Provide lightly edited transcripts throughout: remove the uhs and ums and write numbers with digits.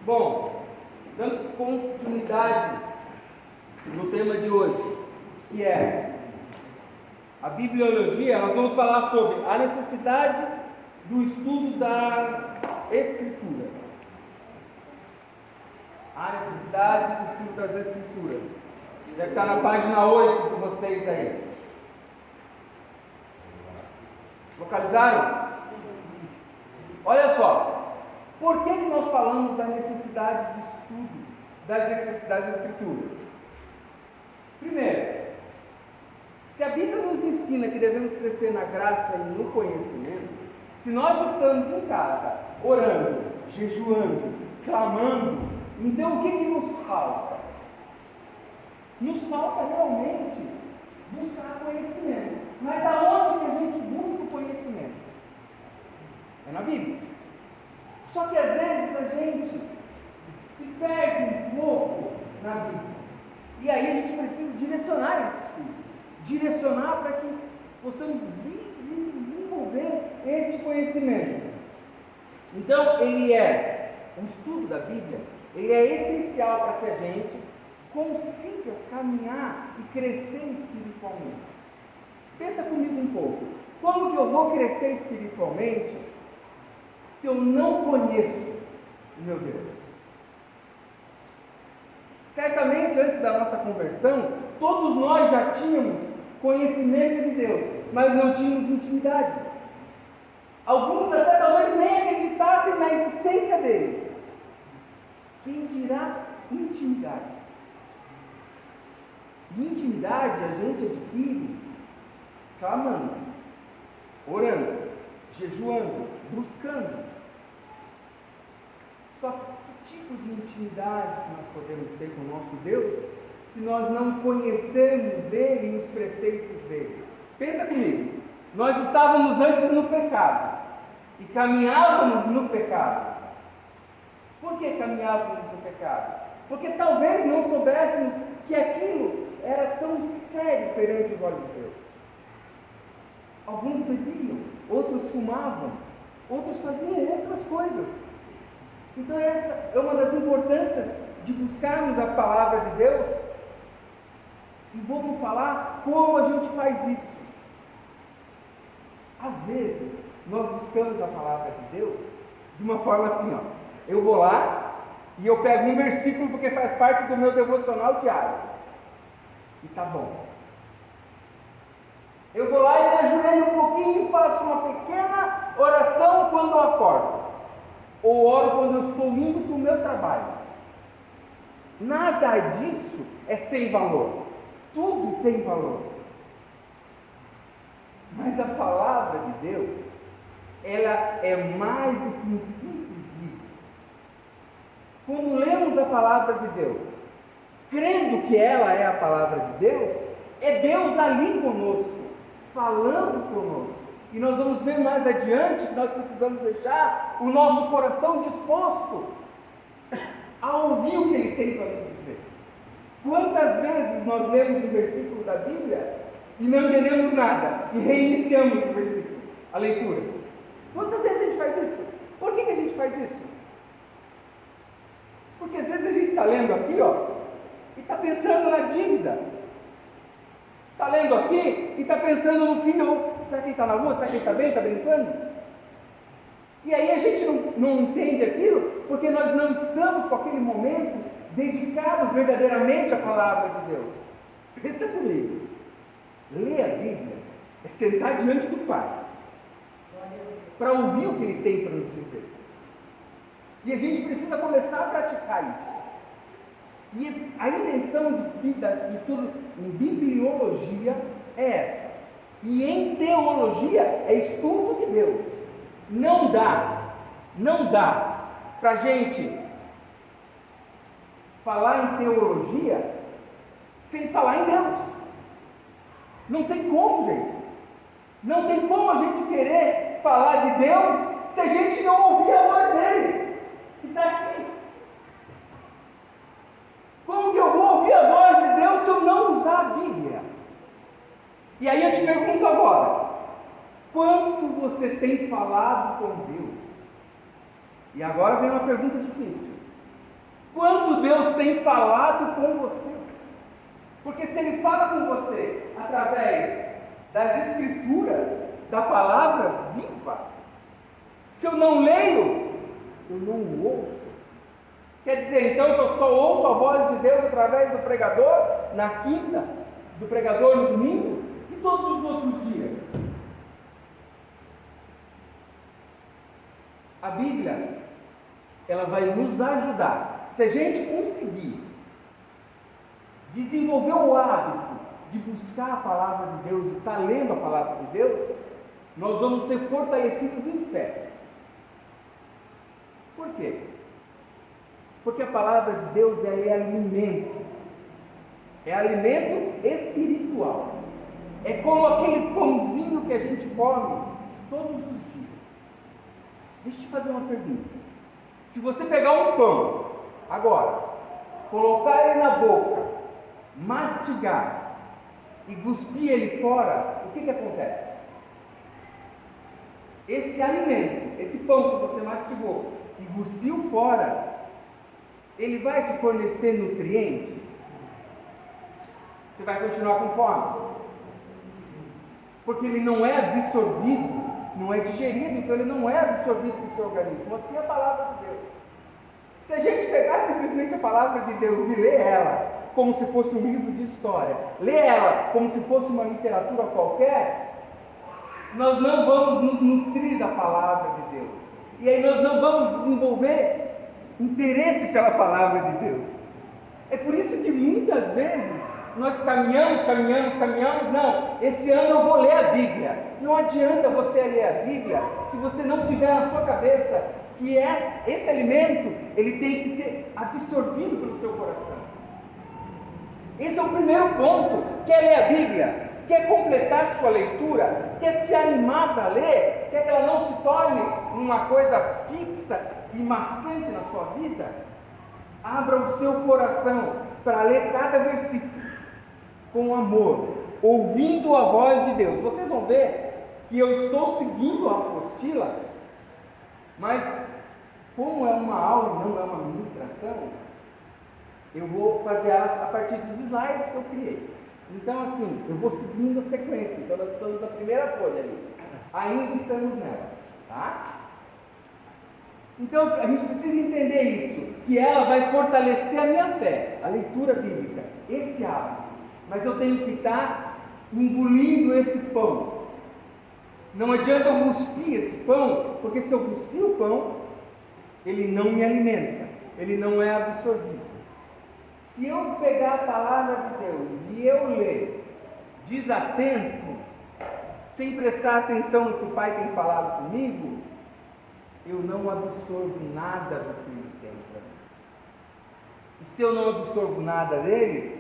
Bom, dando continuidade no tema de hoje, que é a bibliologia, nós vamos falar sobre a necessidade do estudo das Escrituras. A necessidade do estudo das Escrituras. Deve estar na página 8 de vocês aí. Localizaram? Olha só. Por que nós falamos da necessidade de estudo das Escrituras? Primeiro, se a Bíblia nos ensina que devemos crescer na graça e no conhecimento, se nós estamos em casa, orando, jejuando, clamando, então o que nos falta? Nos falta realmente buscar conhecimento. Mas aonde que a gente busca o conhecimento? É na Bíblia. Só que às vezes a gente se perde um pouco na Bíblia. E aí a gente precisa direcionar esse estudo. Direcionar para que possamos desenvolver esse conhecimento. Então, o estudo da Bíblia, ele é essencial para que a gente consiga caminhar e crescer espiritualmente. Pensa comigo um pouco. Como que eu vou crescer espiritualmente se eu não conheço o meu Deus? Certamente, antes da nossa conversão, todos nós já tínhamos conhecimento de Deus, mas não tínhamos intimidade. Alguns até talvez nem acreditassem na existência dele. Quem dirá intimidade? E intimidade a gente adquire clamando, orando, jejuando, buscando. Só que tipo de intimidade que nós podemos ter com o nosso Deus se nós não conhecermos Ele e os preceitos dele? Pensa comigo, nós estávamos antes no pecado e caminhávamos no pecado. Por que caminhávamos no pecado? Porque talvez não soubéssemos que aquilo era tão sério perante os olhos de Deus. Alguns bebiam, outros fumavam, outros faziam outras coisas. Então essa é uma das importâncias de buscarmos a palavra de Deus. E vamos falar como a gente faz isso. Às vezes, nós buscamos a palavra de Deus de uma forma assim, ó. Eu vou lá e eu pego um versículo porque faz parte do meu devocional diário. E tá bom. Eu vou lá e me ajoelho um pouquinho e faço uma pequena oração quando eu acordo. Ou oro quando eu estou indo para o meu trabalho. Nada disso é sem valor. Tudo tem valor. Mas a palavra de Deus, ela é mais do que um simples livro. Quando lemos a palavra de Deus, crendo que ela é a palavra de Deus, é Deus ali conosco, falando conosco. E nós vamos ver mais adiante que nós precisamos deixar o nosso coração disposto a ouvir o que Ele tem para nos dizer. Quantas vezes nós lemos um versículo da Bíblia e não entendemos nada, e reiniciamos o versículo, a leitura? Quantas vezes a gente faz isso? Por que a gente faz isso? Porque às vezes a gente está lendo aqui, ó, e está pensando na dívida. Está lendo aqui e está pensando no filho. Será que ele está na rua? Será que ele está bem? Está brincando? E aí a gente não entende aquilo porque nós não estamos com aquele momento dedicado verdadeiramente à palavra de Deus. Pensa comigo. Ler a Bíblia é sentar diante do Pai para ouvir o que Ele tem para nos dizer. E a gente precisa começar a praticar isso. E a intenção do estudo em bibliologia é essa. E em teologia é estudo de Deus. Não dá para a gente falar em teologia sem falar em Deus. Não tem como, gente. Não tem como a gente querer falar de Deus se a gente não ouvir a voz dele, que está aqui. Como que eu vou ouvir a voz de Deus se eu não usar a Bíblia? E aí eu te pergunto agora, quanto você tem falado com Deus? E agora vem uma pergunta difícil. Quanto Deus tem falado com você? Porque se Ele fala com você através das Escrituras, da palavra viva, se eu não leio, eu não ouço. Quer dizer, então eu só ouço a voz de Deus através do pregador na quinta, do pregador no domingo e todos os outros dias. A Bíblia, ela vai nos ajudar. Se a gente conseguir desenvolver o hábito de buscar a palavra de Deus, de estar lendo a palavra de Deus, nós vamos ser fortalecidos em fé. Por quê? Porque a palavra de Deus é alimento espiritual, é como aquele pãozinho que a gente come todos os dias. Deixa eu te fazer uma pergunta. Se você pegar um pão, agora, colocar ele na boca, mastigar e cuspir ele fora, o que acontece? Esse alimento, esse pão que você mastigou e cuspiu fora, ele vai te fornecer nutriente? Você vai continuar com fome? Porque ele não é absorvido, não é digerido, então ele não é absorvido pelo seu organismo. Assim é a palavra de Deus. Se a gente pegar simplesmente a palavra de Deus e ler ela como se fosse um livro de história, ler ela como se fosse uma literatura qualquer, nós não vamos nos nutrir da palavra de Deus. E aí nós não vamos desenvolver interesse pela palavra de Deus. É por isso que muitas vezes nós caminhamos, não, esse ano eu vou ler a Bíblia. Não adianta você ler a Bíblia se você não tiver na sua cabeça que esse alimento, ele tem que ser absorvido pelo seu coração. Esse é o primeiro ponto. Quer ler a Bíblia? Quer completar sua leitura? Quer se animar para ler? Quer que ela não se torne uma coisa fixa e maçante na sua vida? Abra o seu coração para ler cada versículo com amor, ouvindo a voz de Deus. Vocês vão ver que eu estou seguindo a apostila, mas como é uma aula e não é uma ministração, eu vou fazer ela a partir dos slides que eu criei. Então assim, eu vou seguindo a sequência. Então nós estamos na primeira folha ali, ainda estamos nela, tá? Então a gente precisa entender isso, que ela vai fortalecer a minha fé, a leitura bíblica, esse hábito. Mas eu tenho que estar engolindo esse pão. Não adianta eu cuspir esse pão, porque se eu cuspir o pão, ele não me alimenta, ele não é absorvido. Se eu pegar a palavra de Deus e eu ler desatento, sem prestar atenção no que o Pai tem falado comigo, eu não absorvo nada do que Ele tem para mim. E se eu não absorvo nada dele,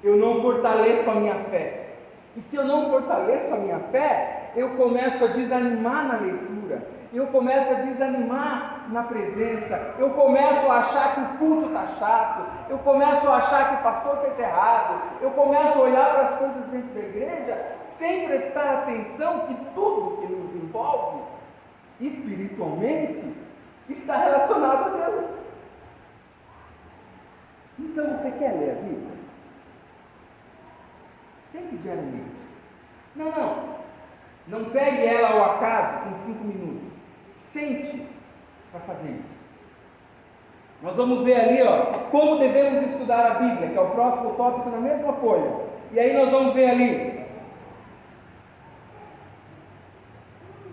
eu não fortaleço a minha fé. E se eu não fortaleço a minha fé, eu começo a desanimar na leitura, eu começo a desanimar na presença, eu começo a achar que o culto está chato, eu começo a achar que o pastor fez errado, eu começo a olhar para as coisas dentro da igreja, sem prestar atenção que tudo que nos envolve, espiritualmente, está relacionado a Deus. Então você quer ler a Bíblia? Sempre diariamente. Não pegue ela ao acaso com 5 minutos. Sente para fazer isso. Nós vamos ver ali, como devemos estudar a Bíblia, que é o próximo tópico na mesma folha. E aí nós vamos ver ali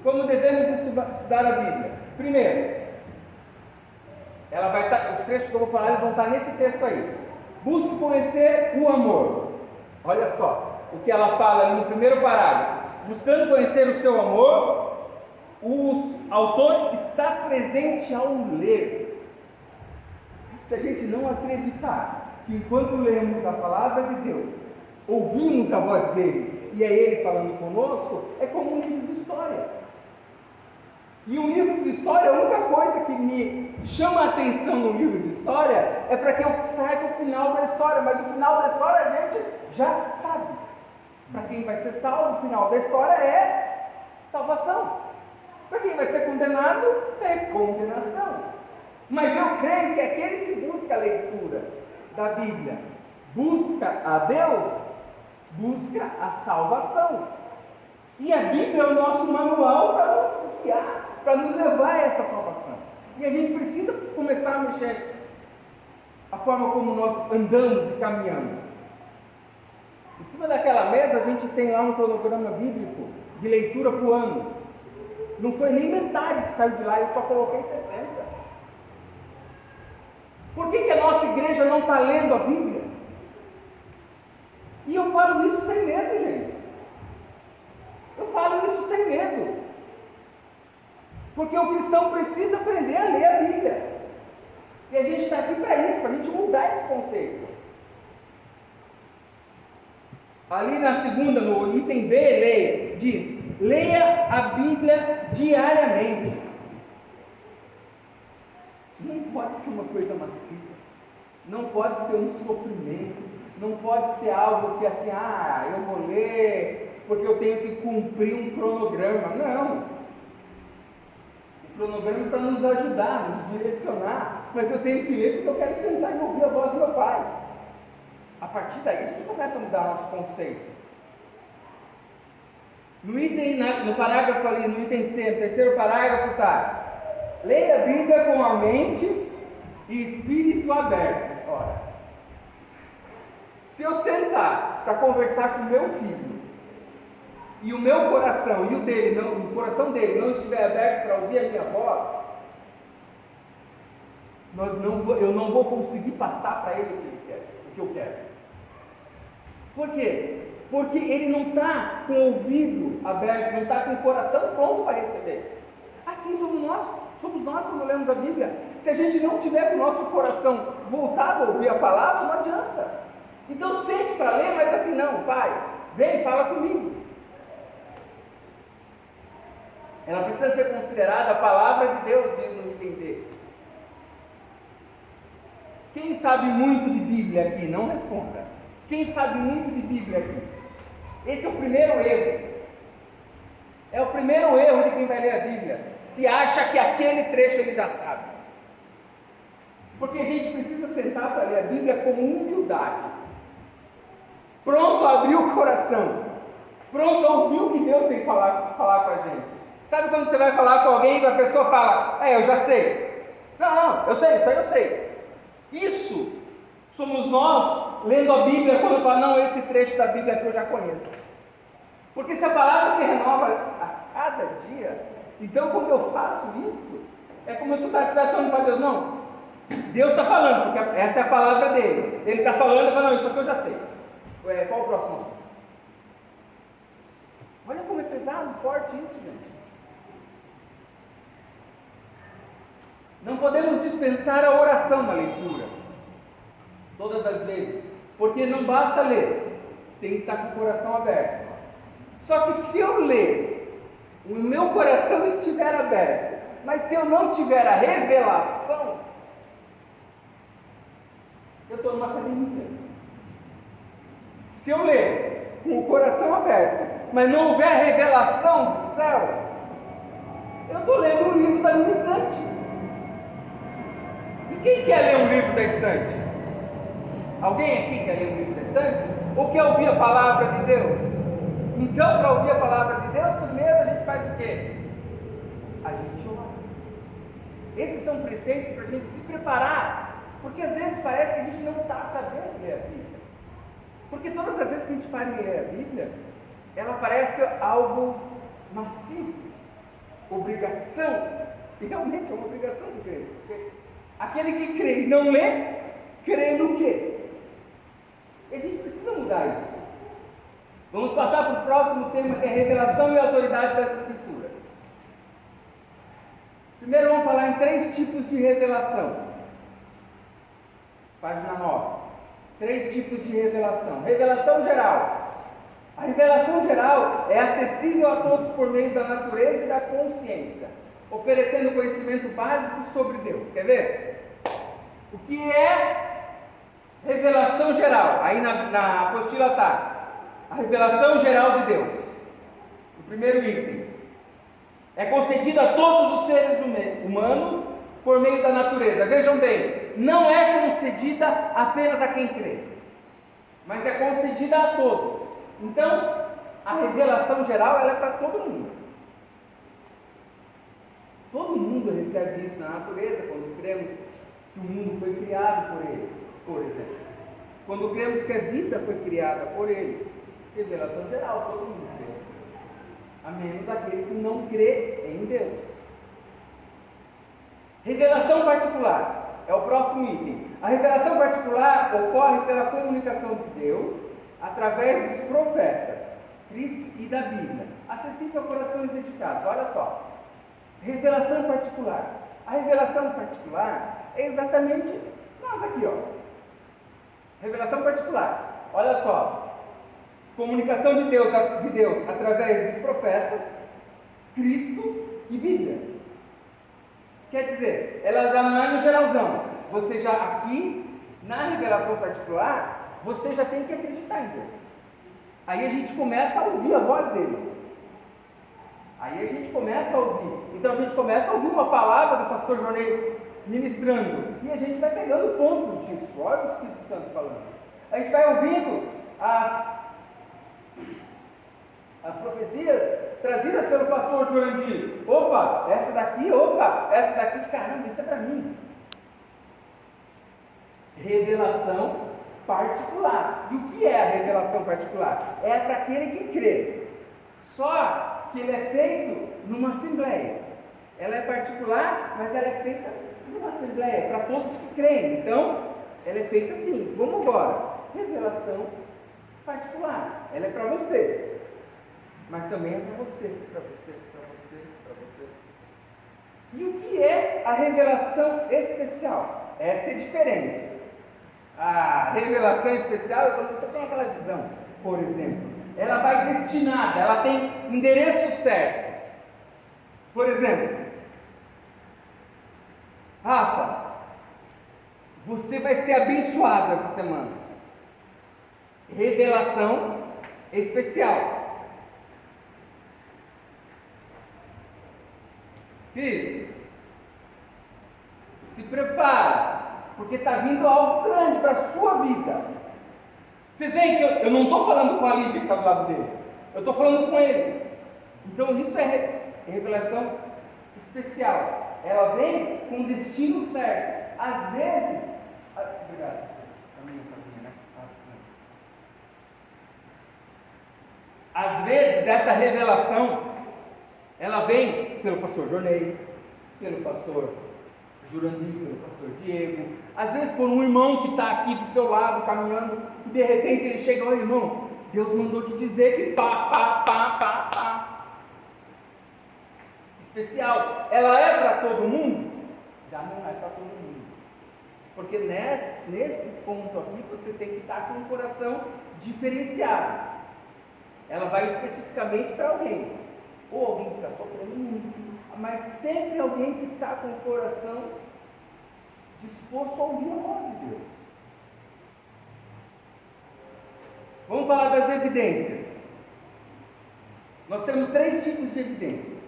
como devemos estudar a Bíblia. Primeiro, ela vai estar, os trechos que eu vou falar, eles vão estar nesse texto aí. Busque conhecer o amor. Olha só o que ela fala ali no primeiro parágrafo. Buscando conhecer o seu amor, o autor está presente ao ler. Se a gente não acreditar que enquanto lemos a palavra de Deus, ouvimos a voz dele, e é ele falando conosco, é como um livro de história. E um livro de história, a única coisa que me chama a atenção no livro de história é para que eu saiba o final da história, mas o final da história a gente já sabe. Para quem vai ser salvo, o final da história é salvação. Para quem vai ser condenado, é condenação. Mas eu creio que aquele que busca a leitura da Bíblia, busca a Deus, busca a salvação. E a Bíblia é o nosso manual para nos guiar, para nos levar a essa salvação. E a gente precisa começar a mexer a forma como nós andamos e caminhamos. Em cima daquela mesa a gente tem lá um cronograma bíblico de leitura por ano. Não foi nem metade que saiu de lá, eu só coloquei 60. Por que a nossa igreja não está lendo a Bíblia? E eu falo isso sem medo, gente. Eu falo isso sem medo. Porque o cristão precisa aprender a ler a Bíblia. E a gente está aqui para isso, para a gente mudar esse conceito. Ali na segunda, no item B, diz: leia a Bíblia diariamente. Não pode ser uma coisa massiva, não pode ser um sofrimento, não pode ser algo que assim, eu vou ler porque eu tenho que cumprir um cronograma. Não. O cronograma é para nos ajudar, nos direcionar, mas eu tenho que ler porque eu quero sentar e ouvir a voz do meu Pai. A partir daí a gente começa a mudar nosso conceito. No parágrafo ali, no item C, no terceiro parágrafo está: leia a Bíblia com a mente e espírito abertos. Ora, se eu sentar para conversar com meu filho e o meu coração e o coração dele não estiver aberto para ouvir a minha voz, eu não vou conseguir passar para ele o que eu quero. Por quê? Porque ele não está com o ouvido aberto, não está com o coração pronto para receber. Assim somos nós quando lemos a Bíblia. Se a gente não tiver com o nosso coração voltado a ouvir a palavra, não adianta. Então sente para ler, mas assim não, Pai, vem, fala comigo. Ela precisa ser considerada a palavra de Deus, diz no item D. Quem sabe muito de Bíblia aqui? Não responda. Quem sabe muito de Bíblia aqui? Esse é o primeiro erro. É o primeiro erro de quem vai ler a Bíblia. Se acha que aquele trecho ele já sabe. Porque a gente precisa sentar para ler a Bíblia com humildade. Pronto a abrir o coração. Pronto a ouvir o que Deus tem que falar com a gente. Sabe quando você vai falar com alguém e a pessoa fala: eu já sei. Não, eu sei, isso aí eu sei. Isso somos nós lendo a Bíblia quando fala: não, esse trecho da Bíblia que eu já conheço. Porque se a palavra se renova a cada dia, então quando eu faço isso, é como se eu estivesse falando para Deus: não, Deus está falando, porque essa é a palavra dele. Ele está falando, eu falo: não, isso aqui eu já sei. Qual o próximo assunto? Olha como é pesado, forte isso, gente. Não podemos dispensar a oração na leitura, todas as vezes, porque não basta ler, tem que estar com o coração aberto. Só que se eu ler, o meu coração estiver aberto, mas se eu não tiver a revelação, eu estou numa academia. Se eu ler com o coração aberto, mas não houver a revelação do céu, eu estou lendo um livro da minha estante. E quem quer ler um livro da estante? Alguém aqui quer ler um livro da estante? Ou quer ouvir a palavra de Deus? Então, para ouvir a palavra de Deus, primeiro a gente faz o quê? A gente ora. Esses são preceitos para a gente se preparar, porque às vezes parece que a gente não está sabendo ler a Bíblia. Porque todas as vezes que a gente fala em ler a Bíblia, ela parece algo massivo, obrigação, e realmente é uma obrigação do crente. Porque aquele que crê e não lê, crê no quê? E a gente precisa mudar isso. Vamos passar para o próximo tema, que é revelação e autoridade das Escrituras. Primeiro vamos falar em 3 tipos de revelação. Página 9. 3 tipos de revelação. Revelação geral. A revelação geral é acessível a todos por meio da natureza e da consciência, oferecendo conhecimento básico sobre Deus. Quer ver? O que é revelação geral? Aí na apostila está a revelação geral de Deus. O primeiro item: é concedido a todos os seres humanos por meio da natureza. Vejam bem, não é concedida apenas a quem crê, mas é concedida a todos. Então, a revelação geral ela é para todo mundo. Todo mundo recebe isso na natureza quando cremos que o mundo foi criado por Ele, por exemplo. Quando cremos que a vida foi criada por Ele. Revelação geral, todo mundo crê. A menos aquele que não crê em Deus. Revelação particular é o próximo item. A revelação particular ocorre pela comunicação de Deus através dos profetas, Cristo e da Bíblia, acessível a corações dedicados. Olha só. Revelação particular. A revelação particular é exatamente nós aqui, ó. Revelação particular. Olha só. Comunicação de Deus através dos profetas, Cristo e Bíblia. Quer dizer, ela já não é no geralzão. Você já aqui, na revelação particular, você já tem que acreditar em Deus. Aí a gente começa a ouvir a voz dele. Aí a gente começa a ouvir. Então a gente começa a ouvir uma palavra do pastor Jornei ministrando. E a gente vai pegando pontos disso. Olha o Espírito Santo falando. A gente vai ouvindo as profecias trazidas pelo pastor Jurandir. Opa, essa daqui, caramba, isso é para mim. Revelação particular. E o que é a revelação particular? É para aquele que crê. Só que ele é feito numa assembleia. Ela é particular, mas ela é feita numa assembleia, para todos que creem. Então, ela é feita assim. Vamos agora. Revelação particular. Ela é para você. Mas também é para você, para você, para você, para você. E o que é a revelação especial? Essa é diferente. A revelação especial é quando você tem aquela visão, por exemplo. Ela vai destinada, ela tem endereço certo. Por exemplo, Rafa, você vai ser abençoado essa semana. Revelação especial. Cris, se prepara, porque está vindo algo grande para a sua vida. Vocês veem que eu não estou falando com a Lívia que está do lado dele, eu estou falando com ele. Então isso é revelação especial. Ela vem com o destino certo. Às vezes, obrigado. Às vezes essa revelação ela vem pelo pastor Jornei, pelo pastor Jurandir, pelo pastor Diego, às vezes por um irmão que está aqui do seu lado caminhando e de repente ele chega: olha, irmão, Deus mandou te dizer que pá. Especial. Ela é para todo mundo? Já não é para todo mundo. Porque nesse ponto aqui você tem que estar com um coração diferenciado. Ela vai especificamente para alguém. Ou alguém que está sofrendo muito, mas sempre alguém que está com o coração disposto a ouvir a voz de Deus. Vamos falar das evidências. Nós temos 3 tipos de evidência.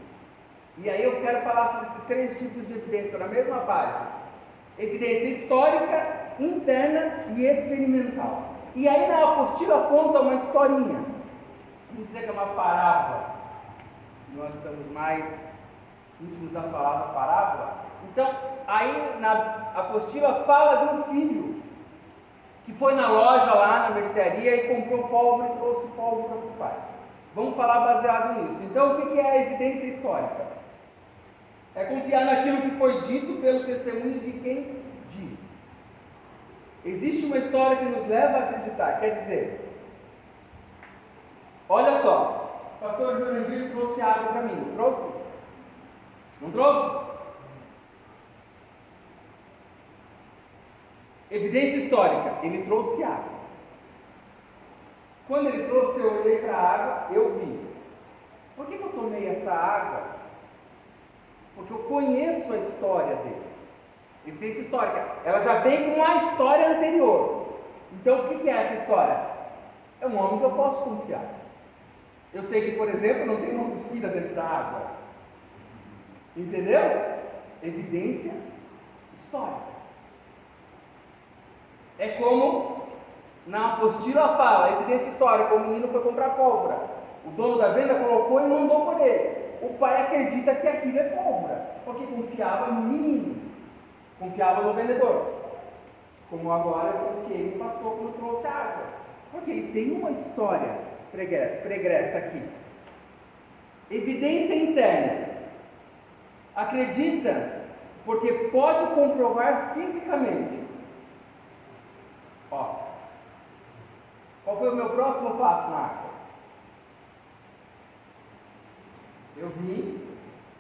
E aí eu quero falar sobre esses 3 tipos de evidência na mesma página. Evidência histórica, interna e experimental. E aí na apostila conta uma historinha. Vamos dizer que é uma parábola. Nós estamos mais íntimos da palavra parábola. Então, aí na apostila fala de um filho que foi na loja lá na mercearia e comprou pólvora e trouxe pólvora para o pai. Vamos falar baseado nisso. Então, o que é a evidência histórica? É confiar naquilo que foi dito pelo testemunho de quem diz. Existe uma história que nos leva a acreditar. Quer dizer, olha só. O pastor Jurandir trouxe água para mim, não trouxe? Não trouxe? Evidência histórica, ele trouxe água. Quando ele trouxe, eu olhei para a água, eu vi. Por que eu tomei essa água? Porque eu conheço a história dele. Evidência histórica, ela já vem com a história anterior. Então o que é essa história? É um homem que eu posso confiar. Eu sei que, por exemplo, não tem uma mosquita dentro da água. Entendeu? Evidência histórica. É como na apostila fala, evidência histórica, o menino foi comprar pólvora. O dono da venda colocou e mandou por ele. O pai acredita que aquilo é pólvora, porque confiava no menino, confiava no vendedor. Como agora eu confiei no pastor quando trouxe água. Porque ele tem uma história pregressa aqui. Evidência interna. Acredita porque pode comprovar fisicamente. Ó, qual foi o meu próximo passo na água? Eu vim,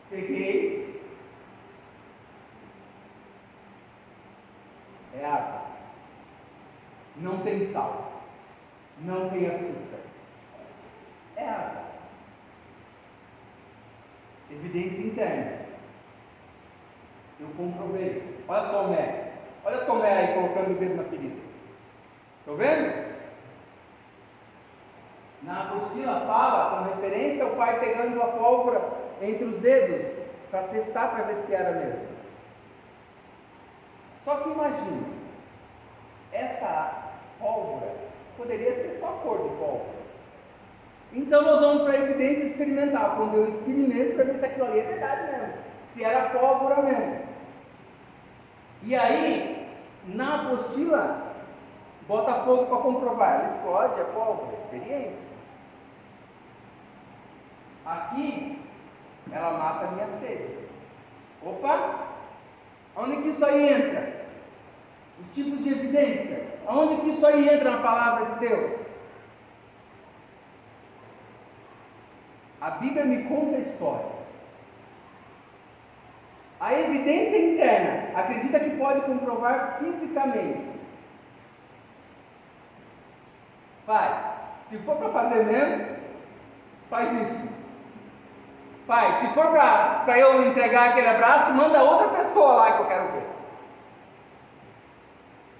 peguei, é água, não tem sal, não tem açúcar, é água. Evidência interna. Eu comprovei. Olha Tomé aí colocando o dedo na ferida. Estão vendo? Na apostila fala, com referência ao pai pegando a pólvora entre os dedos, para testar, para ver se era mesmo. Só que imagina, essa pólvora poderia ter só cor de pólvora. Então nós vamos para a evidência experimental, quando eu experimento para ver se aquilo ali é verdade mesmo, se era pólvora mesmo. E aí, na apostila, bota fogo para comprovar, ela explode a pólvora, experiência. Aqui, ela mata a minha sede. Opa! Onde que isso aí entra? Os tipos de evidência. Onde que isso aí entra na palavra de Deus? A Bíblia me conta a história. A evidência interna acredita que pode comprovar fisicamente. Pai, se for para fazer mesmo, faz isso. Pai, se for para eu entregar aquele abraço, manda outra pessoa lá que eu quero ver.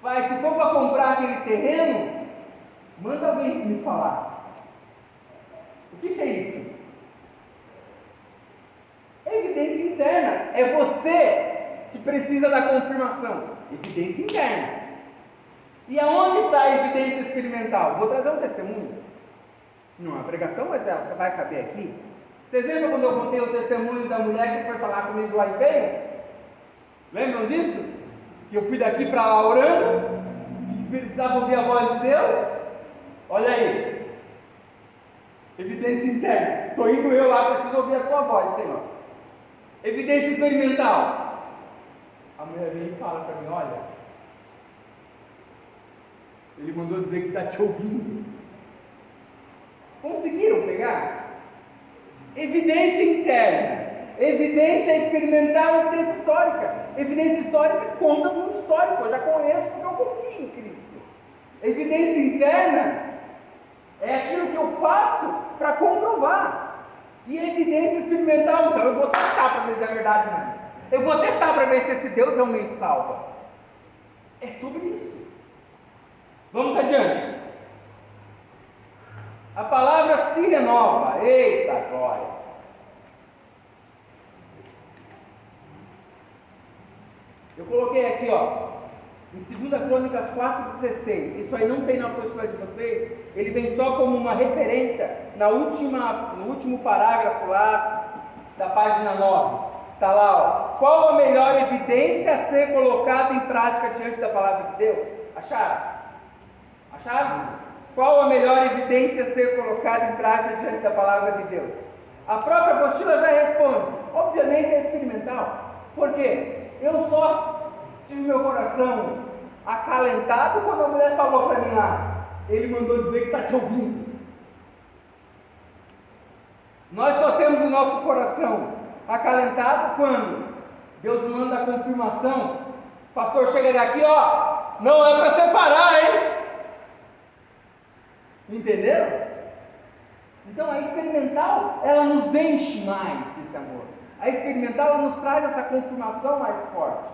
Pai, se for para comprar aquele terreno, manda alguém me falar. O que é isso? Evidência interna. É você que precisa da confirmação. Evidência interna. E aonde está a evidência experimental? Vou trazer um testemunho. Não é uma pregação, mas ela vai caber aqui. Vocês lembram quando eu contei o testemunho da mulher que foi falar comigo lá em Penha? Lembram disso? Que eu fui daqui para lá orando, que precisava ouvir a voz de Deus? Olha aí. Evidência interna. Estou indo eu lá, preciso ouvir a tua voz, Senhor. Evidência experimental. A mulher vem e fala para mim, olha, ele mandou dizer que está te ouvindo. Conseguiram pegar? Evidência interna, evidência experimental, evidência histórica. Evidência histórica conta com um histórico, eu já conheço porque eu confio em Cristo. Evidência interna é aquilo que eu faço para comprovar. E a evidência experimental, então eu vou testar para ver se é verdade mesmo. Eu vou testar para ver se esse Deus realmente salva. É sobre isso. Vamos adiante. A palavra se renova. Eita glória! Eu coloquei aqui, ó, em 2 Crônicas 4,16. Isso aí não tem na apostila de vocês. Ele vem só como uma referência no último parágrafo lá da página 9. Está lá, ó. Qual a melhor evidência a ser colocada em prática diante da palavra de Deus? Acharam? Acharam? Qual a melhor evidência a ser colocada em prática diante da palavra de Deus? A própria apostila já responde. Obviamente é experimental. Por quê? Eu só tive meu coração acalentado quando a mulher falou para mim lá. Ele mandou dizer que está te ouvindo. Nós só temos o nosso coração acalentado quando Deus manda a confirmação. O pastor chega daqui, ó, não é para separar, hein? Entenderam? Então a experimental, ela nos enche mais desse amor. A experimental, ela nos traz essa confirmação mais forte.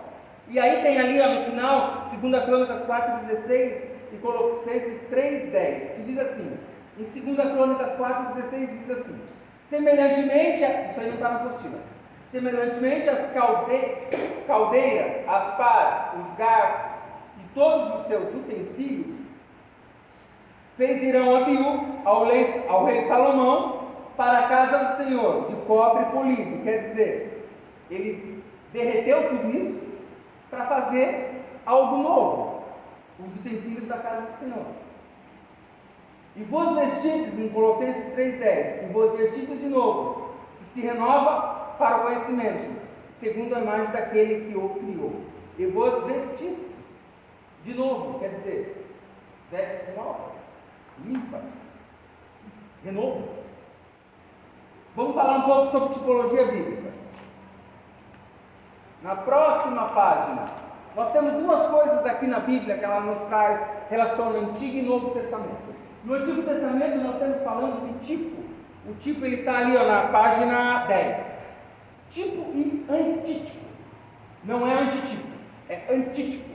E aí tem ali ó, no final, 2 Crônicas 4,16 e Colossenses 3,10, que diz assim, em 2 Crônicas 4,16 diz assim, semelhantemente, isso aí não está na apostila, Semelhantemente, as caldeiras, as pás, os garfos e todos os seus utensílios, fez Irão Abiú ao rei Salomão para a casa do Senhor, de cobre polido. Quer dizer, ele derreteu tudo isso para fazer algo novo, os utensílios da casa do Senhor. E vos vestistes, em Colossenses 3,10, e vos vestistes de novo, que se renova para o conhecimento, segundo a imagem daquele que o criou. E vos vestistes de novo, quer dizer, vestes novas, limpas, renovo. Vamos falar um pouco sobre tipologia bíblica. Na próxima página, nós temos duas coisas aqui na Bíblia que ela nos traz, relaciona Antigo e Novo Testamento. No Antigo Testamento nós estamos falando de tipo. O tipo ele está ali na página 10. Tipo e antítipo. Não é antitipo, é antítipo.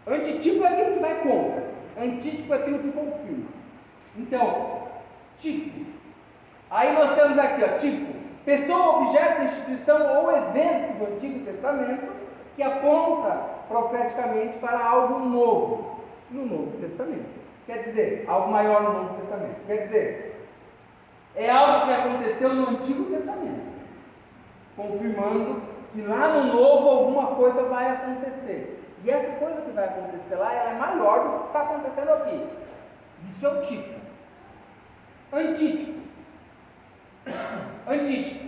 Antitipo é aquilo que vai contra. Antítipo é aquilo que confirma. Então, tipo. Aí nós temos aqui, tipo, pessoa, objeto, instituição ou evento do Antigo Testamento que aponta profeticamente para algo novo no Novo Testamento. Quer dizer, algo maior no Novo Testamento. Quer dizer, é algo que aconteceu no Antigo Testamento, confirmando que lá no Novo alguma coisa vai acontecer. E essa coisa que vai acontecer lá, ela é maior do que está acontecendo aqui. Isso é o tipo. Antítipo. Antítipo.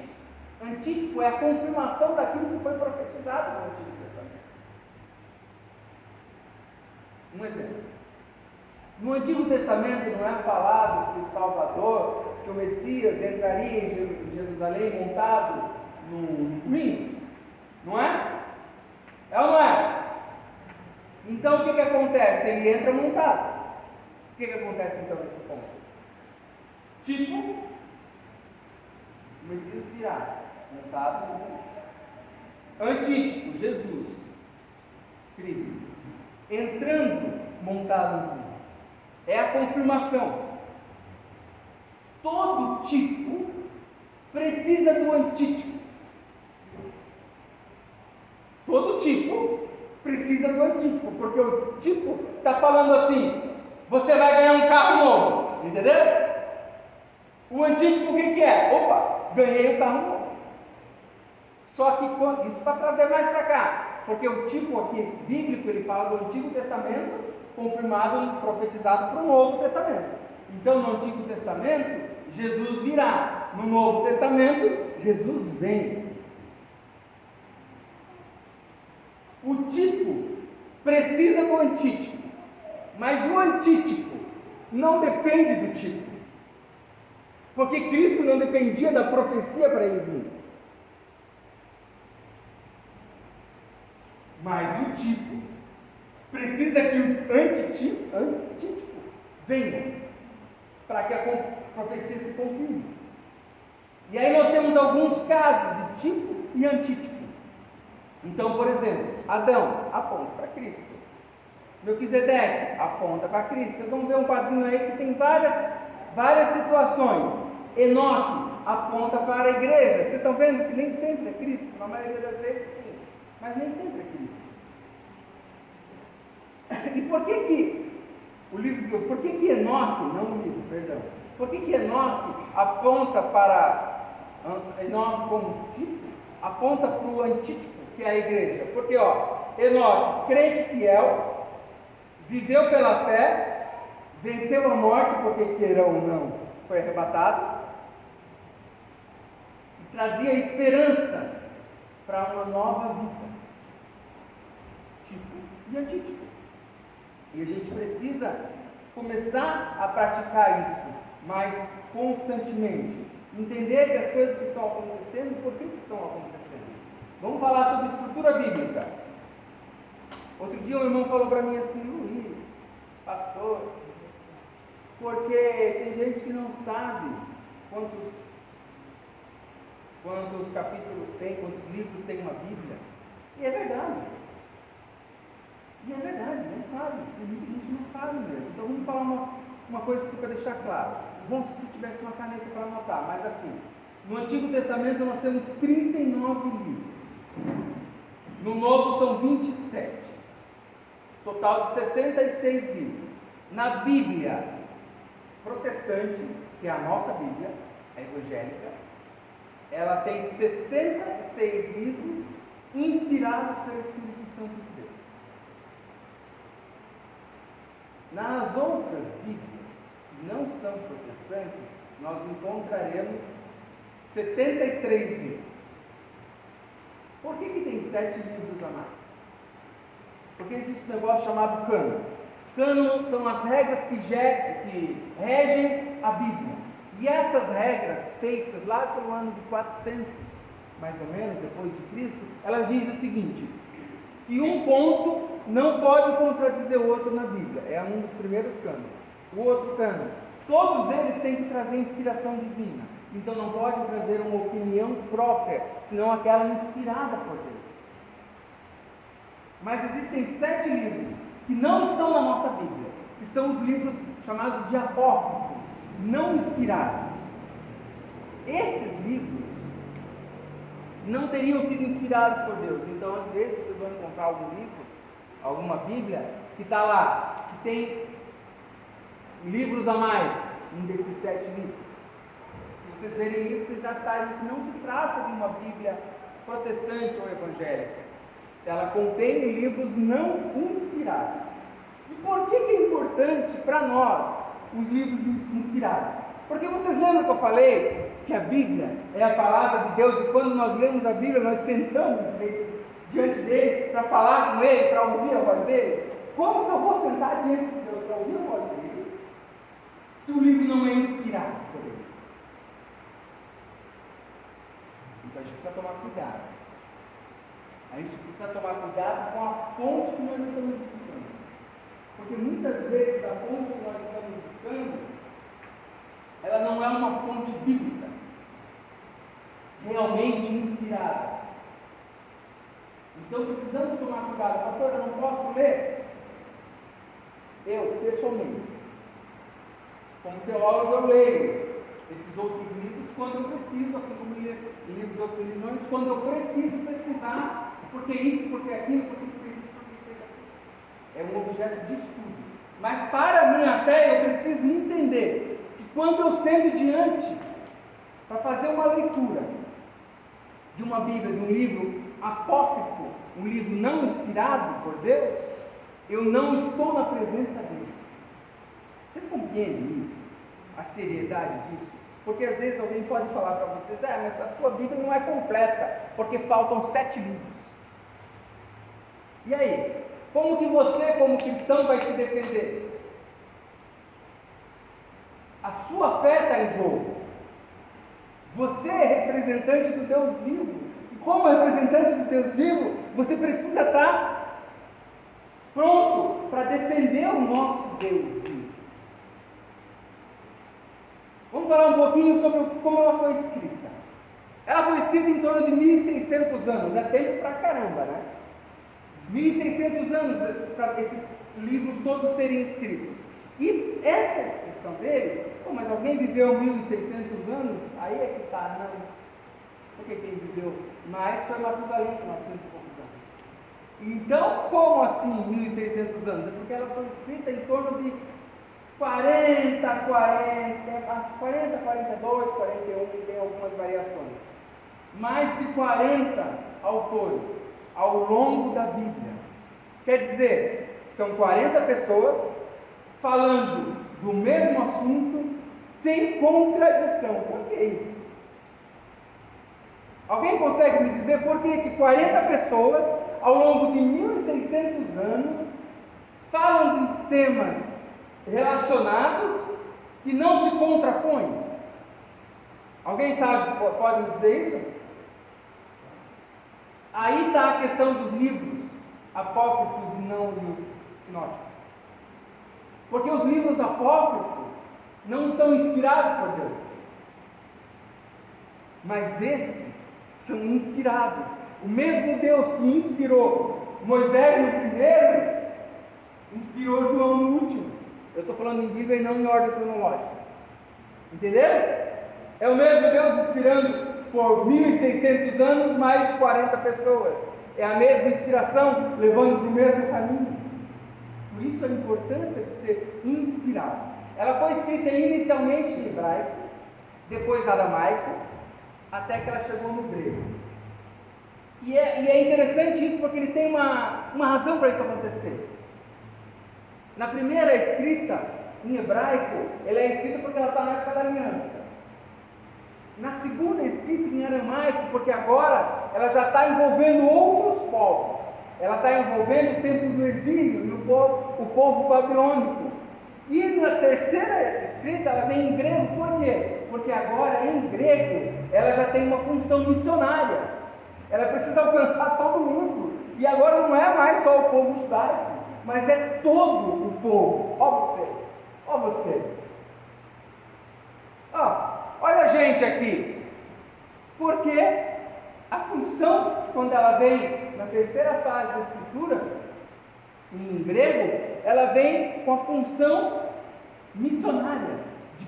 Antítipo é a confirmação daquilo que foi profetizado no Antigo Testamento. Um exemplo. No Antigo Testamento não é falado que o Salvador, que o Messias entraria em Jerusalém montado num vinho? Não é? É ou não é? Então o que acontece? Ele entra montado. O que acontece então nesse ponto? Tipo, o Messias virá montado no vinho. Antítipo, Jesus, Cristo, entrando montado no vinho. É a confirmação. Todo tipo precisa do antítipo. Todo tipo precisa do antítipo, porque o tipo está falando assim: você vai ganhar um carro novo, entendeu? O antítipo o que é? Opa, ganhei um carro novo. Só que isso para trazer mais para cá, porque o tipo aqui bíblico ele fala do Antigo Testamento confirmado, profetizado para o Novo Testamento. Então, no Antigo Testamento, Jesus virá. No Novo Testamento, Jesus vem. O tipo precisa do antítipo, mas o antítipo não depende do tipo, porque Cristo não dependia da profecia para ele vir. Mas o tipo precisa que o antítipo venha para que a profecia se confirme. E aí nós temos alguns casos de tipo e antítipo. Então, por exemplo, Adão aponta para Cristo. Melquisedeque aponta para Cristo. Vocês vão ver um quadrinho aí que tem várias situações. Enoque aponta para a igreja. Vocês estão vendo que nem sempre é Cristo? Na maioria das vezes sim, mas nem sempre é Cristo. E por que Enoque, não o livro, perdão, por que Enoque aponta para Enoque como tipo, aponta para o antítipo, que é a igreja? Porque Enoque, crente fiel, viveu pela fé, venceu a morte, porque queira ou não, foi arrebatado, e trazia esperança para uma nova vida, tipo e antítipo. E a gente precisa começar a praticar isso mais constantemente. Entender que as coisas que estão acontecendo, por que estão acontecendo. Vamos falar sobre estrutura bíblica. Outro dia um irmão falou para mim assim: Luiz, pastor, porque tem gente que não sabe quantos capítulos tem, quantos livros tem uma Bíblia. E é verdade. E é verdade, não sabe. Tem muita gente que não sabe mesmo. Então vamos falar uma coisa aqui para deixar claro. Bom se você tivesse uma caneta para anotar, mas assim, No Antigo Testamento nós temos 39 livros. No Novo são 27. Total de 66 livros. Na Bíblia protestante, que é a nossa Bíblia, a evangélica, ela tem 66 livros inspirados pelo Espírito Santo de Deus. Nas outras Bíblias, que não são protestantes, nós encontraremos 73 livros. Por que tem 7 livros a mais? Porque existe um negócio chamado cânon. Cânon são as regras que regem a Bíblia. E essas regras, feitas lá pelo ano de 400, mais ou menos, depois de Cristo, elas dizem o seguinte: que um ponto não pode contradizer o outro na Bíblia. É um dos primeiros cânones. O outro cânon, todos eles têm que trazer inspiração divina. Então não pode trazer uma opinião própria, senão aquela inspirada por Deus. Mas existem 7 livros que não estão na nossa Bíblia, que são os livros chamados de apócrifos, não inspirados. Esses livros não teriam sido inspirados por Deus. Então, às vezes, vocês vão encontrar algum livro, alguma Bíblia, que está lá, que tem livros a mais, um desses 7 livros. Se vocês verem isso, vocês já sabem que não se trata de uma Bíblia protestante ou evangélica. Ela contém livros não inspirados. E por que é importante para nós os livros inspirados? Porque vocês lembram que eu falei que a Bíblia é a palavra de Deus, e quando nós lemos a Bíblia, nós sentamos diante dele para falar com ele, para ouvir a voz dele? Como que eu vou sentar diante de Deus para ouvir a voz dele, se o livro não é inspirado por ele? Então a gente precisa tomar cuidado. A gente precisa tomar cuidado com a fonte que nós estamos buscando. Porque muitas vezes a fonte que nós estamos buscando, ela não é uma fonte bíblica, realmente inspirada. Então precisamos tomar cuidado. Pastor, eu não posso ler? Eu, pessoalmente, como teólogo, eu leio esses outros livros quando eu preciso, assim como livros de outras religiões, quando eu preciso pesquisar, porque isso, porque aquilo, porque fez isso, porque fez aquilo. É um objeto de estudo. Mas para a minha fé, eu preciso entender que quando eu sento diante para fazer uma leitura de uma Bíblia, de um livro apócrifo, um livro não inspirado por Deus, eu não estou na presença dele. Vocês compreendem isso? A seriedade disso? Porque às vezes alguém pode falar para vocês: mas a sua Bíblia não é completa, porque faltam 7 livros. E aí? Como que você, como cristão, vai se defender? A sua fé está em jogo. Você é representante do Deus vivo. E como representante do Deus vivo, você precisa estar pronto para defender o nosso Deus vivo. Vamos falar um pouquinho sobre como ela foi escrita. Ela foi escrita em torno de 1600 anos. É tempo pra caramba, né? 1600 anos para esses livros todos serem escritos. E essa expressão deles, mas alguém viveu 1600 anos? Aí é que está, não. Porque quem viveu mais foi Matusalém, com 900 e poucos anos. Então, como assim 1600 anos? É porque ela foi escrita em torno de 40, 42, 41, tem algumas variações. Mais de 40 autores ao longo da Bíblia. Quer dizer, são 40 pessoas falando do mesmo assunto sem contradição. Por que isso? Alguém consegue me dizer por que 40 pessoas ao longo de 1600 anos falam de temas relacionados que não se contrapõem? Alguém sabe, pode me dizer isso? Aí está a questão dos livros apócrifos e não os sinóticos. Porque os livros apócrifos não são inspirados por Deus. Mas esses são inspirados. O mesmo Deus que inspirou Moisés no primeiro, inspirou João no último. Eu estou falando em Bíblia e não em ordem cronológica. Entenderam? É o mesmo Deus inspirando por 1.600 anos mais de 40 pessoas. É a mesma inspiração levando para o mesmo caminho. Por isso a importância de ser inspirado. Ela foi escrita inicialmente em hebraico, depois aramaico, até que ela chegou no grego. E é interessante isso porque ele tem uma razão para isso acontecer. Na primeira escrita em hebraico, ela é escrita porque ela está na época da aliança. Na segunda escrita em aramaico, porque agora ela já está envolvendo outros povos. Ela está envolvendo o tempo do exílio e o povo babilônico. E na terceira escrita ela vem em grego, por quê? Porque agora em grego ela já tem uma função missionária. Ela precisa alcançar todo mundo. E agora não é mais só o povo judaico, mas é todo o povo. Ó você. Olha a gente aqui. Porque a função, quando ela vem na terceira fase da escritura, em grego, ela vem com a função missionária, de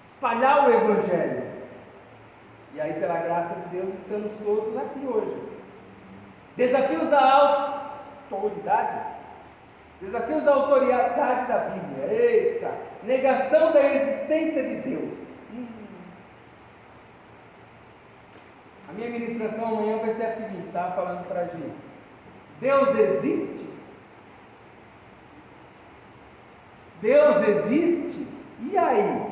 espalhar o evangelho. E aí, pela graça de Deus, estamos todos aqui hoje. Desafios à autoridade. Desafios à autoridade da Bíblia. Eita! Negação da existência de Deus. A minha ministração amanhã vai ser a seguinte, estava falando para a gente. Deus existe? Deus existe? E aí?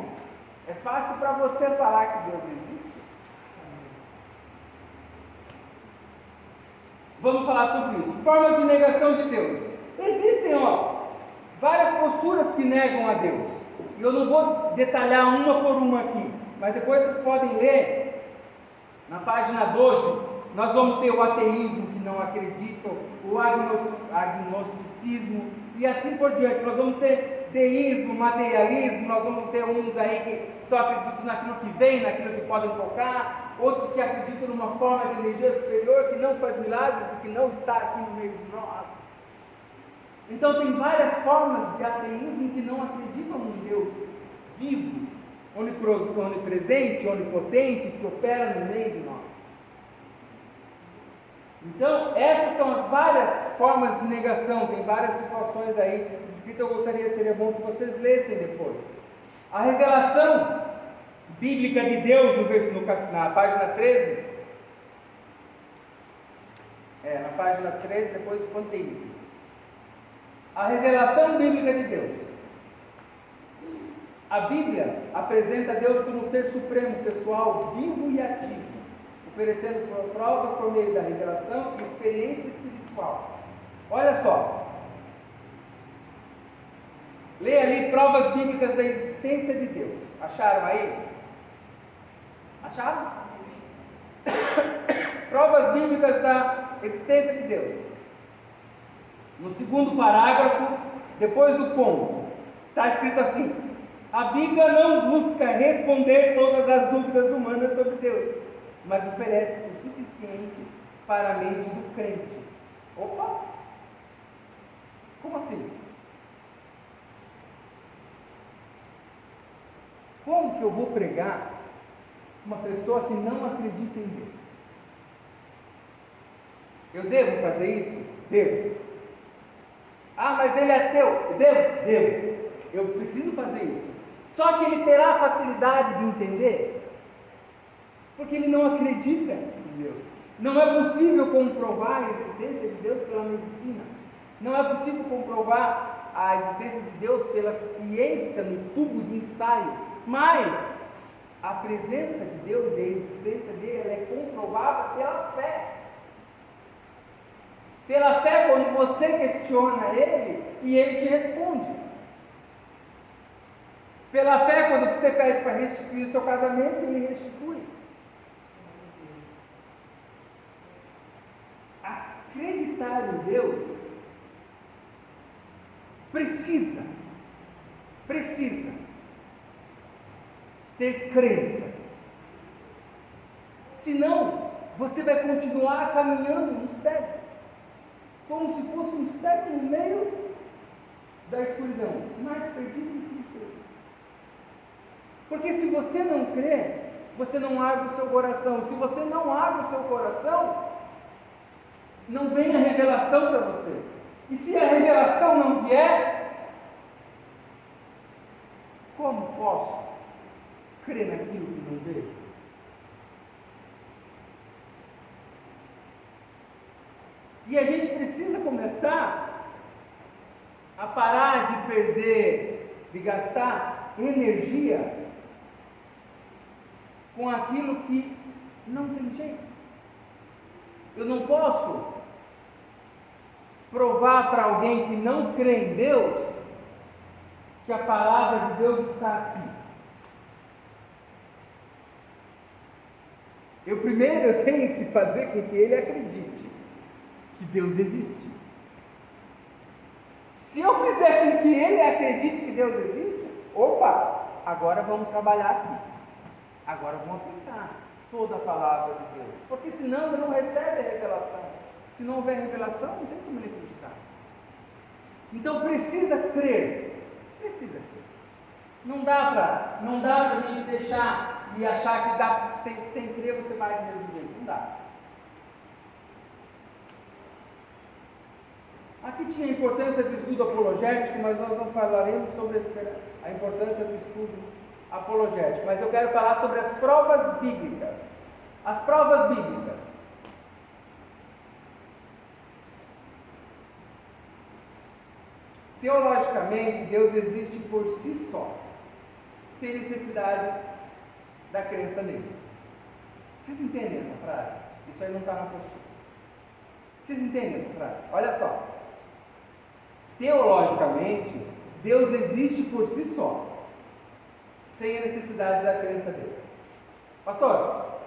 É fácil para você falar que Deus existe? Vamos falar sobre isso. Formas de negação de Deus. Existem, várias posturas que negam a Deus. E eu não vou detalhar uma por uma aqui, mas depois vocês podem ler. Na página 12, nós vamos ter o ateísmo, que não acreditam, o agnosticismo e assim por diante. Nós vamos ter deísmo, materialismo, nós vamos ter uns aí que só acreditam naquilo que vem, naquilo que podem tocar, outros que acreditam numa forma de energia superior que não faz milagres e que não está aqui no meio de nós. Então tem várias formas de ateísmo que não acreditam num Deus vivo, onipresente, onipotente, que opera no meio de nós. Então, essas são as várias formas de negação, tem várias situações aí descritas, seria bom que vocês lessem depois. A revelação bíblica de Deus, na página 13, na página 13, depois do panteísmo. A revelação bíblica de Deus. A Bíblia apresenta Deus como um ser supremo, pessoal, vivo e ativo, oferecendo provas por meio da revelação e experiência espiritual. Olha só. Leia ali provas bíblicas da existência de Deus. Acharam aí? Acharam? Provas bíblicas da existência de Deus. No segundo parágrafo, depois do ponto, está escrito assim: a Bíblia não busca responder todas as dúvidas humanas sobre Deus, mas oferece o suficiente para a mente do crente. Opa! Como assim? Como que eu vou pregar uma pessoa que não acredita em Deus? Eu devo fazer isso? Devo. Mas ele é ateu? Devo. Eu preciso fazer isso. Só que ele terá facilidade de entender, porque ele não acredita em Deus. Não é possível comprovar a existência de Deus pela medicina. Não é possível comprovar a existência de Deus pela ciência no tubo de ensaio. Mas a presença de Deus e a existência dele é comprovada pela fé. Pela fé, quando você questiona ele e ele te responde. Pela fé, quando você pede para restituir o seu casamento, ele restitui. Acreditar em Deus precisa ter crença. Senão, você vai continuar caminhando no cego, como se fosse um cego no meio da escuridão, mais perdido do que isso. Porque se você não crê, você não abre o seu coração. Se você não abre o seu coração, não vem a revelação para você. E se a revelação não vier, como posso crer naquilo que não vejo? E a gente precisa começar a parar de perder, de gastar energia com aquilo que não tem jeito. Eu não posso provar para alguém que não crê em Deus que a palavra de Deus está aqui. Eu tenho que fazer com que ele acredite que Deus existe. Se eu fizer com que ele acredite que Deus existe, opa, agora vamos trabalhar aqui. Agora vamos aplicar toda a palavra de Deus. Porque senão ele não recebe a revelação. Se não houver revelação, não tem como ele acreditar. Então precisa crer. Precisa crer. Não dá para a gente deixar e achar que dá, sem crer você vai do mesmo jeito. Não dá. Aqui tinha a importância do estudo apologético, mas nós não falaremos sobre a importância do estudo apologético, mas eu quero falar sobre as provas bíblicas. As provas bíblicas. Teologicamente, Deus existe por si só, sem necessidade da crença nele. Vocês entendem essa frase? Isso aí não está na apostila. Vocês entendem essa frase? Olha só. Teologicamente, Deus existe por si só, sem a necessidade da crença dele. Pastor,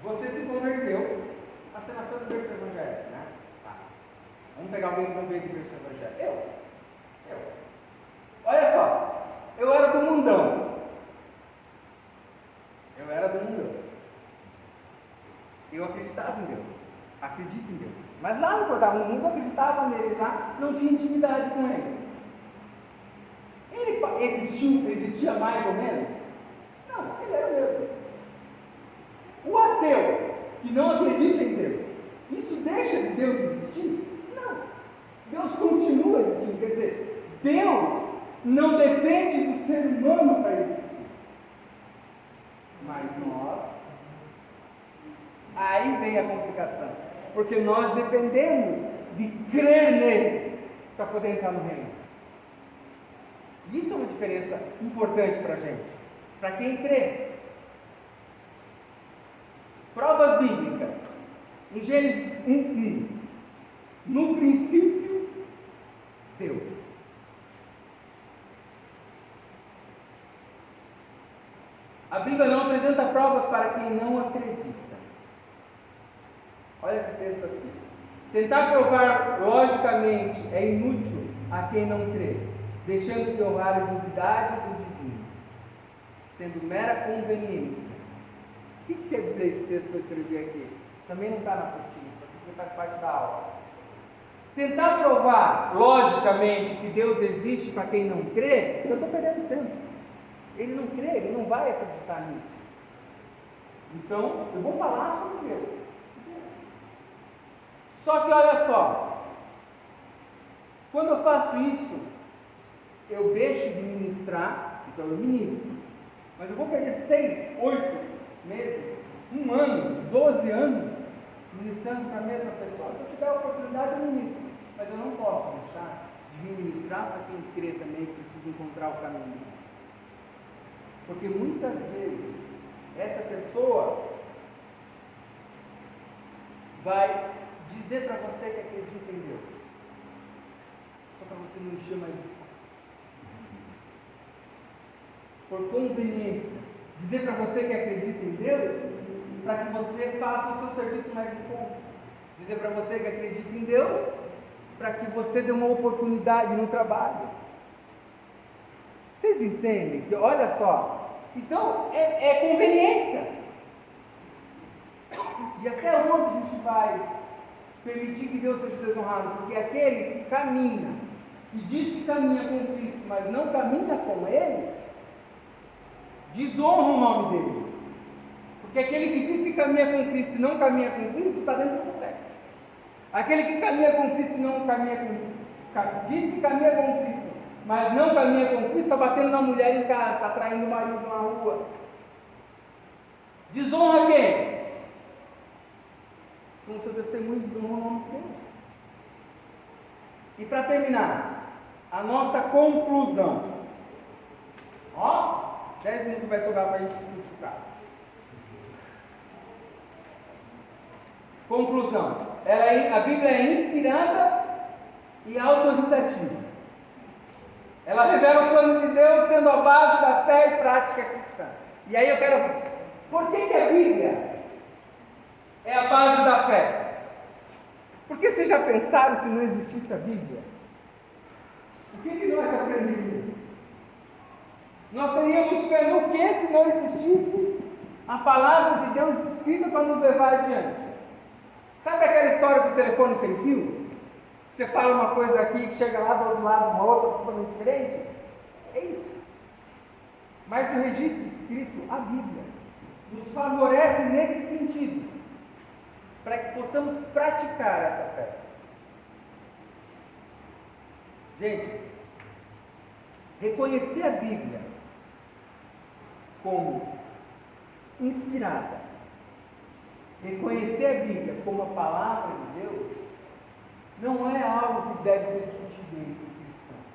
você se converteu, mas você nasceu no berço evangélico, né? Tá. Vamos pegar alguém que não veio do berço evangélico. Eu. Olha só, eu era do mundão. Eu acreditava em Deus. Acredito em Deus. Mas lá no programa, no mundo eu acreditava nele lá, não tinha intimidade com ele. Ele existia mais ou menos? Não, ele era o mesmo. O ateu que não acredita em Deus, isso deixa de Deus existir? Não. Deus continua existindo. Quer dizer, Deus não depende do ser humano para existir. Mas nós, aí vem a complicação. Porque nós dependemos de crer nele para poder entrar no reino. E isso é uma diferença importante para a gente, para quem crê. Provas bíblicas. Em Gênesis 1:1, no princípio, Deus. A Bíblia não apresenta provas para quem não acredita. Olha que texto aqui. Tentar provar logicamente é inútil a quem não crê, deixando de honrar a divindade do divino, sendo mera conveniência. O que quer dizer esse texto que eu escrevi aqui? Também não está na apostila, isso aqui faz parte da aula. Tentar provar logicamente que Deus existe para quem não crê, eu estou perdendo tempo. Ele não crê, ele não vai acreditar nisso. Então, eu vou falar sobre Deus. Só que olha só, quando eu faço isso, eu deixo de ministrar, então eu ministro, mas eu vou perder 6, 8 meses, 1 ano, 12 anos, ministrando para a mesma pessoa. Se eu tiver a oportunidade, eu ministro, mas eu não posso deixar de vir ministrar para quem crê também, que precisa encontrar o caminho. Porque muitas vezes, essa pessoa vai dizer para você que acredita em Deus, só para você não encher mais o saco. Por conveniência, dizer para você que acredita em Deus, para que você faça o seu serviço mais em conta. Dizer para você que acredita em Deus, para que você dê uma oportunidade no trabalho. Vocês entendem que, olha só, então é conveniência. E até onde a gente vai permitir que Deus seja desonrado? Porque aquele que caminha, que diz que caminha com Cristo, mas não caminha com Ele, desonra o nome dele. Porque aquele que diz que caminha com Cristo e não caminha com Cristo, está dentro do boteco. Aquele que caminha com Cristo e não caminha com diz que caminha com Cristo, mas não caminha com Cristo, está batendo na mulher em casa, está traindo o marido na rua. Desonra quem? Com o seu testemunho, desonra o nome de Deus. E para terminar, a nossa conclusão. 10 minutos vai sobrar para a gente discutir o caso. Conclusão. A Bíblia é inspirada e autoritativa. Ela revela o plano de Deus sendo a base da fé e prática cristã. E aí eu quero... Por que a Bíblia é a base da fé? Porque vocês já pensaram se não existisse a Bíblia? O que nós aprenderíamos? Nós teríamos fé no que se não existisse a palavra de Deus escrita para nos levar adiante? Sabe aquela história do telefone sem fio? Você fala uma coisa aqui que chega lá do outro lado, uma outra totalmente diferente? É isso. Mas o registro escrito, a Bíblia, nos favorece nesse sentido, para que possamos praticar essa fé. Gente, reconhecer a Bíblia como inspirada, reconhecer a Bíblia como a palavra de Deus, não é algo que deve ser discutido entre cristãos.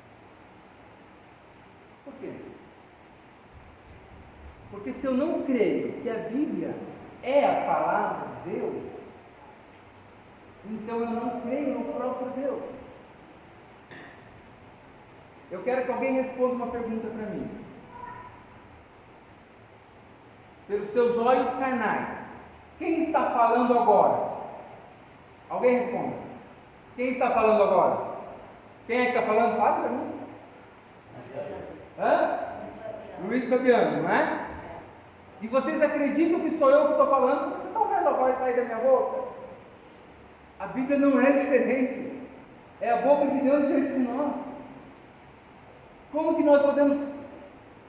Por quê? Porque se eu não creio que a Bíblia é a palavra de Deus, então eu não creio no próprio Deus. Eu quero que alguém responda uma pergunta para mim. Pelos seus olhos carnais, quem está falando agora? Alguém responda. Quem está falando agora? Quem é que está falando? Fala para mim. Luiz Fabiano, não é? E vocês acreditam que sou eu que estou falando? Porque vocês estão vendo a voz sair da minha boca? A Bíblia não é diferente. É a boca de Deus diante de nós. Como que nós podemos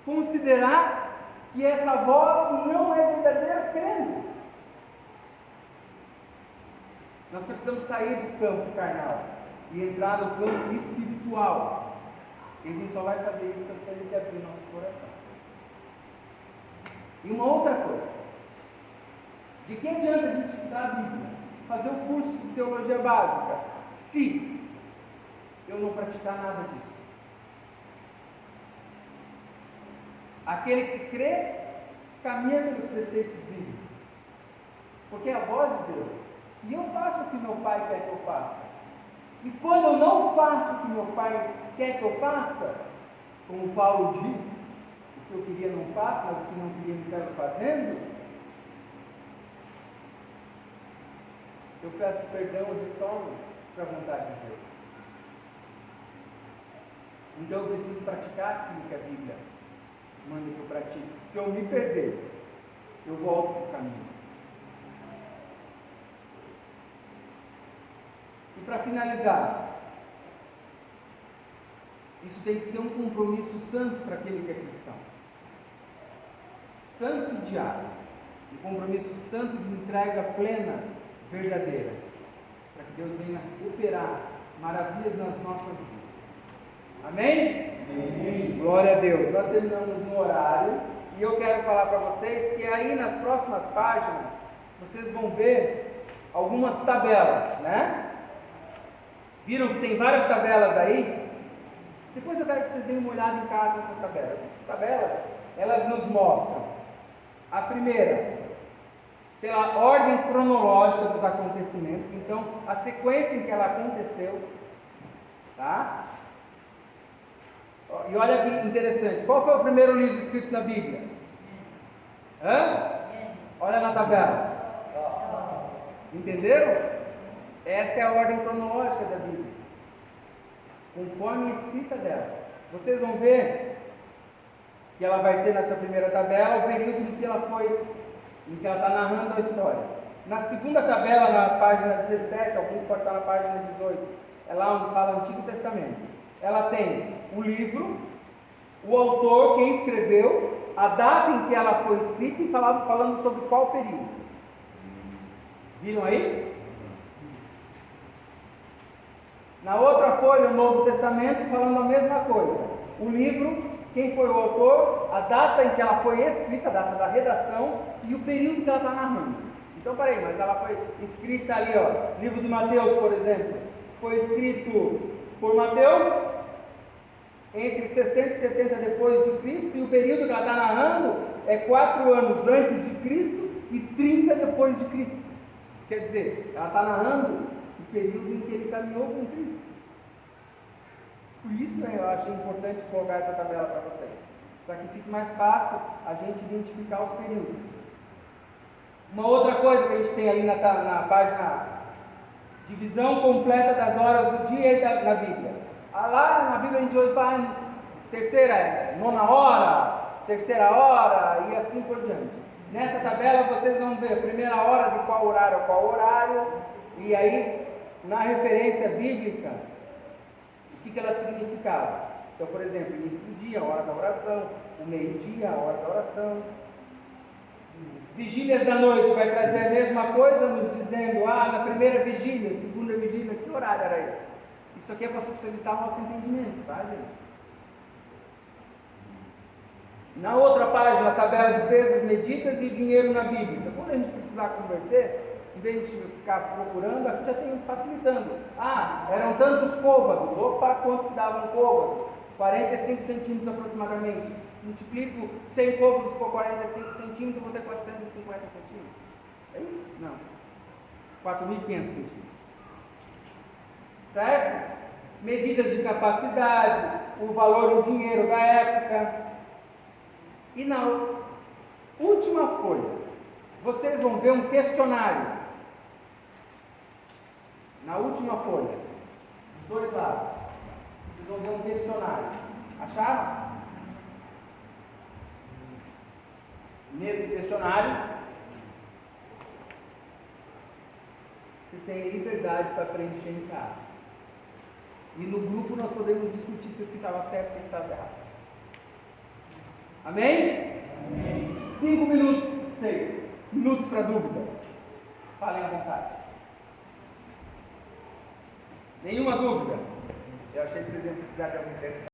considerar que essa voz não é verdadeira crendo? Nós precisamos sair do campo carnal e entrar no campo espiritual. E a gente só vai fazer isso se a gente abrir nosso coração. E uma outra coisa, de que adianta a gente estudar a Bíblia, fazer o curso de teologia básica, se eu não praticar nada disso? Aquele que crê, caminha pelos preceitos bíblicos, porque é a voz de Deus, e eu faço o que meu Pai quer que eu faça. E quando eu não faço o que meu Pai quer que eu faça, como Paulo diz, o que eu queria não faço, mas o que não queria me pego fazendo, eu peço perdão e retorno para a vontade de Deus. Então eu preciso praticar aquilo que a Bíblia manda que eu pratique. Se eu me perder, eu volto para o caminho. E para finalizar, isso tem que ser um compromisso santo para aquele que é cristão. Santo e diário. Um compromisso santo de entrega plena, verdadeira. Para que Deus venha operar maravilhas nas nossas vidas. Amém? Amém? Glória a Deus. Nós terminamos no horário. E eu quero falar para vocês que aí nas próximas páginas, vocês vão ver algumas tabelas, né? Viram que tem várias tabelas aí? Depois eu quero que vocês deem uma olhada em casa nessas tabelas. Essas tabelas, elas nos mostram a primeira, pela ordem cronológica dos acontecimentos, então a sequência em que ela aconteceu, tá? E olha que interessante, qual foi o primeiro livro escrito na Bíblia? Olha na tabela. Entenderam? Essa é a ordem cronológica da Bíblia, conforme a escrita delas. Vocês vão ver que ela vai ter nessa primeira tabela o período em que ela está narrando a história. Na segunda tabela, na página 17, alguns podem estar na página 18, é lá onde fala o Antigo Testamento. Ela tem o livro, o autor, quem escreveu, a data em que ela foi escrita e falando sobre qual período. Viram aí? Na outra folha, o Novo Testamento, falando a mesma coisa. O livro, quem foi o autor, a data em que ela foi escrita, a data da redação e o período que ela está narrando. Então, peraí, mas ela foi escrita ali, ó, livro de Mateus, por exemplo, foi escrito por Mateus entre 60 e 70 depois de Cristo, e o período que ela está narrando é 4 anos antes de Cristo e 30 depois de Cristo. Quer dizer, ela está narrando o período em que ele caminhou com Cristo. Por isso eu achei importante colocar essa tabela para vocês, para que fique mais fácil a gente identificar os períodos. Uma outra coisa que a gente tem ali na página, divisão completa das horas do dia na Bíblia. Lá na Bíblia a gente hoje fala terceira, nona hora, terceira hora e assim por diante. Nessa tabela vocês vão ver a primeira hora de qual horário, e aí na referência bíblica, o que ela significava. Então, por exemplo, início do dia, a hora da oração, o meio-dia, a hora da oração. Vigílias da noite vai trazer a mesma coisa, nos dizendo, na primeira vigília, segunda vigília, que horário era esse? Isso aqui é para facilitar o nosso entendimento, tá, gente? Na outra página, a tabela de pesos, medidas e dinheiro na Bíblia. Então, quando a gente precisar converter, em vez de ficar procurando, aqui já tem facilitando. Eram tantos côvados. Opa, quanto que dava um côvado? 45 centímetros aproximadamente. Multiplico 100 côvados por 45 centímetros, vou ter 450 centímetros. É isso? Não. 4.500 centímetros. Certo? Medidas de capacidade, o valor em dinheiro da época. E na última folha, vocês vão ver um questionário. Na última folha, dos dois lados, vocês vão ver um questionário. Acharam? Nesse questionário, vocês têm liberdade para preencher em casa. E no grupo nós podemos discutir se o que estava certo e o que estava errado. Amém? Amém. 5 minutos, 6 minutos para dúvidas. Falem à vontade. Nenhuma dúvida? Eu achei que vocês iam precisar de algum tempo.